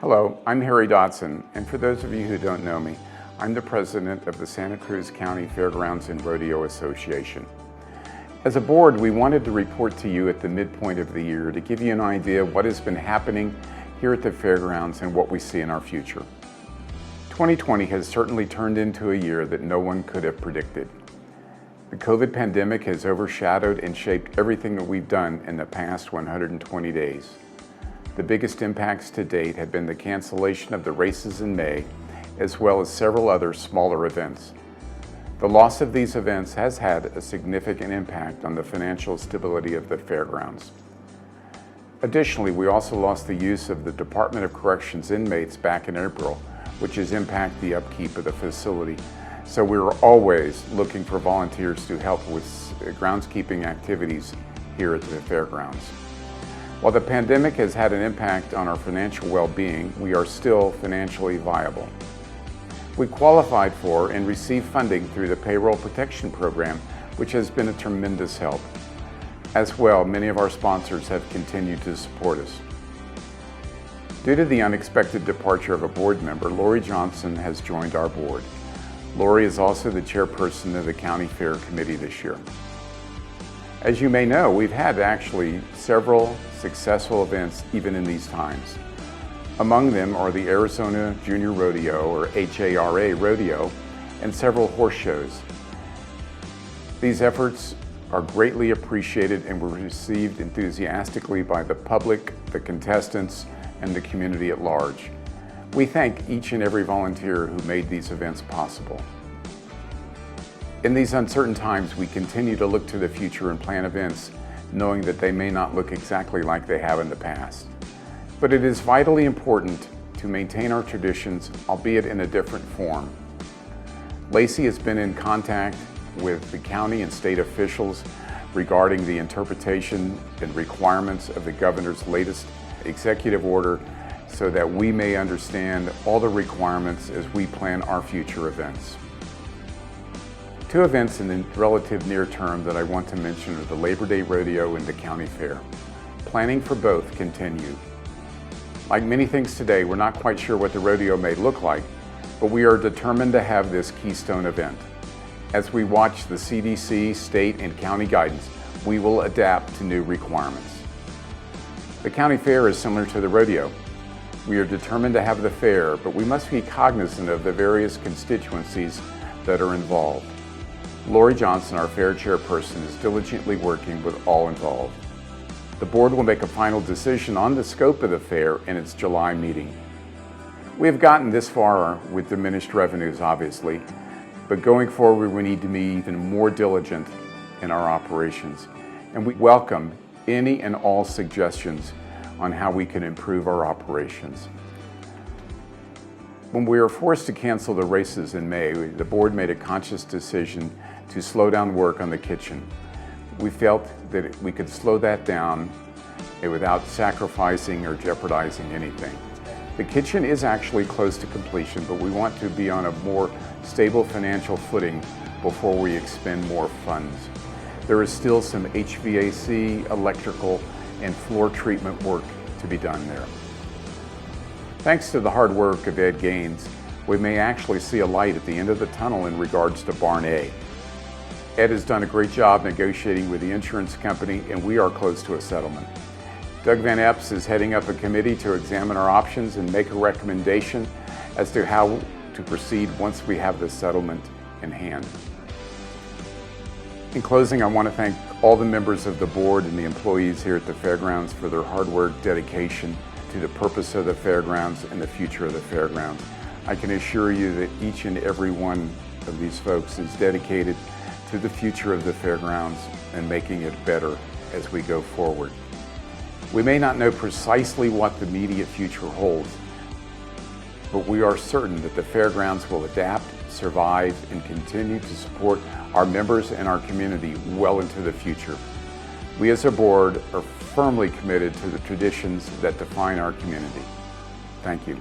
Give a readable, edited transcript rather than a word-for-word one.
Hello, I'm Harry Dotson, and for those of you who don't know me, I'm the president of the Santa Cruz County Fairgrounds and Rodeo Association. As a board, we wanted to report to you at the midpoint of the year to give you an idea of what has been happening here at the fairgrounds and what we see in our future. 2020 has certainly turned into a year that no one could have predicted. The COVID pandemic has overshadowed and shaped everything that we've done in the past 120 days. The biggest impacts to date have been the cancellation of the races in May, as well as several other smaller events. The loss of these events has had a significant impact on the financial stability of the fairgrounds. Additionally, we also lost the use of the Department of Corrections inmates back in April, which has impacted the upkeep of the facility. So we're always looking for volunteers to help with groundskeeping activities here at the fairgrounds. While the pandemic has had an impact on our financial well-being, we are still financially viable. We qualified for and received funding through the Payroll Protection Program, which has been a tremendous help. As well, many of our sponsors have continued to support us. Due to the unexpected departure of a board member, Lori Johnson has joined our board. Lori is also the chairperson of the County Fair Committee this year. As you may know, we've had actually several successful events even in these times. Among them are the Arizona Junior Rodeo, or HARA Rodeo, and several horse shows. These efforts are greatly appreciated and were received enthusiastically by the public, the contestants, and the community at large. We thank each and every volunteer who made these events possible. In these uncertain times, we continue to look to the future and plan events, knowing that they may not look exactly like they have in the past. But it is vitally important to maintain our traditions, albeit in a different form. Lacey has been in contact with the county and state officials regarding the interpretation and requirements of the governor's latest executive order so that we may understand all the requirements as we plan our future events. Two events in the relative near term that I want to mention are the Labor Day Rodeo and the County Fair. Planning for both continue. Like many things today, we're not quite sure what the rodeo may look like, but we are determined to have this keystone event. As we watch the CDC, state, and county guidance, we will adapt to new requirements. The County Fair is similar to the rodeo. We are determined to have the fair, but we must be cognizant of the various constituencies that are involved. Lori Johnson, our fair chairperson, is diligently working with all involved. The board will make a final decision on the scope of the fair in its July meeting. We have gotten this far with diminished revenues, obviously, but going forward we need to be even more diligent in our operations, and we welcome any and all suggestions on how we can improve our operations. When we were forced to cancel the races in May, the board made a conscious decision to slow down work on the kitchen. We felt that we could slow that down without sacrificing or jeopardizing anything. The kitchen is actually close to completion, but we want to be on a more stable financial footing before we expend more funds. There is still some HVAC, electrical, and floor treatment work to be done there. Thanks to the hard work of Ed Gaines, we may actually see a light at the end of the tunnel in regards to Barn A. Ed has done a great job negotiating with the insurance company, and we are close to a settlement. Doug Van Epps is heading up a committee to examine our options and make a recommendation as to how to proceed once we have the settlement in hand. In closing, I want to thank all the members of the board and the employees here at the fairgrounds for their hard work, dedication to the purpose of the fairgrounds and the future of the fairgrounds. I can assure you that each and every one of these folks is dedicated to the future of the fairgrounds and making it better as we go forward. We may not know precisely what the immediate future holds, but we are certain that the fairgrounds will adapt, survive, and continue to support our members and our community well into the future. We as a board are firmly committed to the traditions that define our community. Thank you.